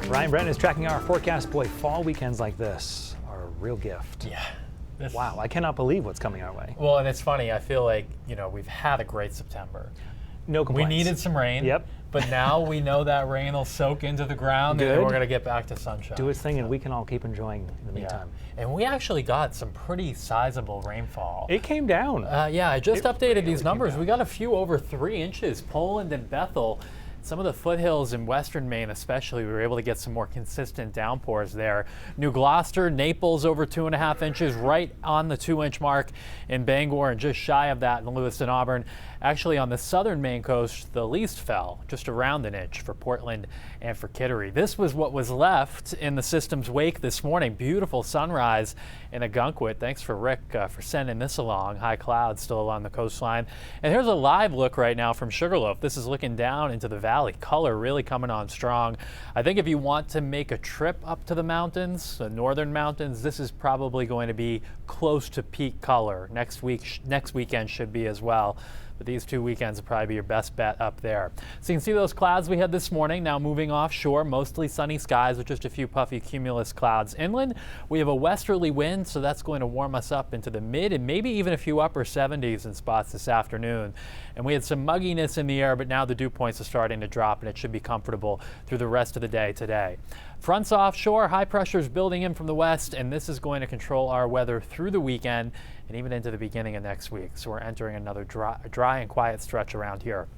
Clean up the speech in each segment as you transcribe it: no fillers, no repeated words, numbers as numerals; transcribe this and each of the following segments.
Ryan Brenton is tracking our forecast. Boy, fall weekends like this are a real gift. Yeah. Wow, I cannot believe what's coming our way. Well, and it's funny. I feel like, we've had a great September. No complaints. We needed some rain. Yep. But now we know that rain will soak into the ground and we're going to get back to sunshine. Do its thing and we can all keep enjoying in the meantime. And we actually got some pretty sizable rainfall. It came down. Yeah, I just updated these numbers. We got a few over 3 inches. Poland and Bethel. Some of the foothills in western Maine especially, we were able to get some more consistent downpours there. New Gloucester, Naples over 2.5 inches, right on the 2-inch mark in Bangor, and just shy of that in Lewiston, Auburn. Actually, on the southern Maine coast, the least fell, just around an inch for Portland and for Kittery. This was what was left in the system's wake this morning. Beautiful sunrise in Ogunquit. Thanks for Rick for sending this along. High clouds still along the coastline. And here's a live look right now from Sugarloaf. This is looking down into the valley. Color really coming on strong. I think if you want to make a trip up to the mountains, the northern mountains, this is probably going to be close to peak color. Next weekend should be as well. But these 2 weekends will probably be your best bet up there. So you can see those clouds we had this morning now moving offshore, mostly sunny skies with just a few puffy cumulus clouds. Inland, we have a westerly wind, so that's going to warm us up into the mid and maybe even a few upper 70s in spots this afternoon. And we had some mugginess in the air, but now the dew points are starting to drop and it should be comfortable through the rest of the day today. Fronts offshore, high pressure is building in from the west, and this is going to control our weather through the weekend and even into the beginning of next week. So we're entering another dry and quiet stretch around here.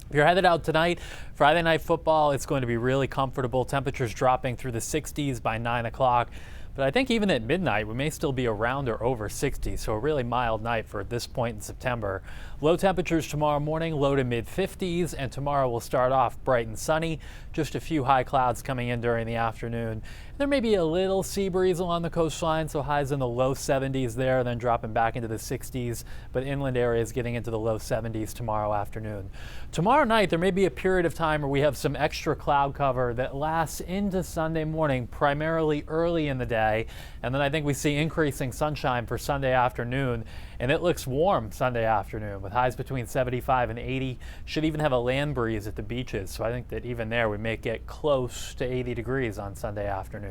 If you're headed out tonight, Friday night football, it's going to be really comfortable. Temperatures dropping through the 60s by 9 o'clock. But I think even at midnight, we may still be around or over 60, so a really mild night for this point in September. Low temperatures tomorrow morning, low to mid 50s, and tomorrow will start off bright and sunny. Just a few high clouds coming in during the afternoon. There may be a little sea breeze along the coastline, so highs in the low 70s there, then dropping back into the 60s, but inland areas getting into the low 70s tomorrow afternoon. Tomorrow night, there may be a period of time where we have some extra cloud cover that lasts into Sunday morning, primarily early in the day, and then I think we see increasing sunshine for Sunday afternoon, and it looks warm Sunday afternoon with highs between 75 and 80. Should even have a land breeze at the beaches, so I think that even there we may get close to 80 degrees on Sunday afternoon.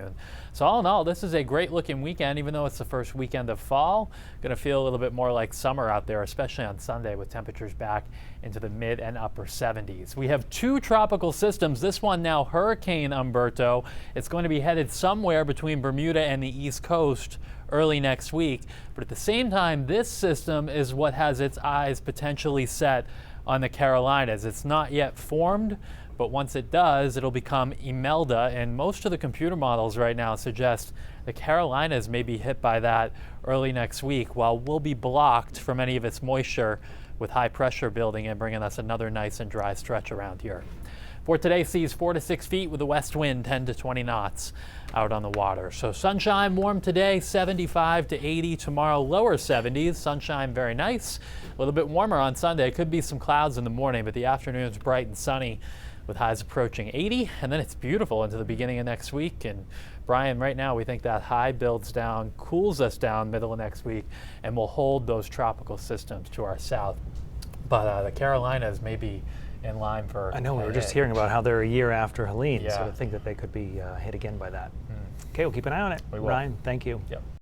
So all in all, this is a great looking weekend, even though it's the first weekend of fall. Going to feel a little bit more like summer out there, especially on Sunday with temperatures back into the mid and upper 70s. We have 2 tropical systems. This one now Hurricane Umberto. It's going to be headed somewhere between Bermuda and the East Coast early next week. But at the same time, this system is what has its eyes potentially set on the Carolinas. It's not yet formed, but once it does, it'll become Imelda, and most of the computer models right now suggest the Carolinas may be hit by that early next week, while we'll be blocked from any of its moisture with high pressure building and bringing us another nice and dry stretch around here. For today, seas 4 to 6 feet with a west wind 10 to 20 knots out on the water. So sunshine, warm today, 75 to 80. Tomorrow, lower 70s. Sunshine, very nice. A little bit warmer on Sunday. Could be some clouds in the morning, but the afternoon's bright and sunny with highs approaching 80. And then it's beautiful into the beginning of next week. And Brian, right now we think that high builds down, cools us down middle of next week, and will hold those tropical systems to our south. But the Carolinas may be in line for. I know, we were just hearing about how they're a year after Helene, Yeah. so to think that they could be hit again by that. Okay, we'll keep an eye on it. We will. Ryan, thank you. Yep.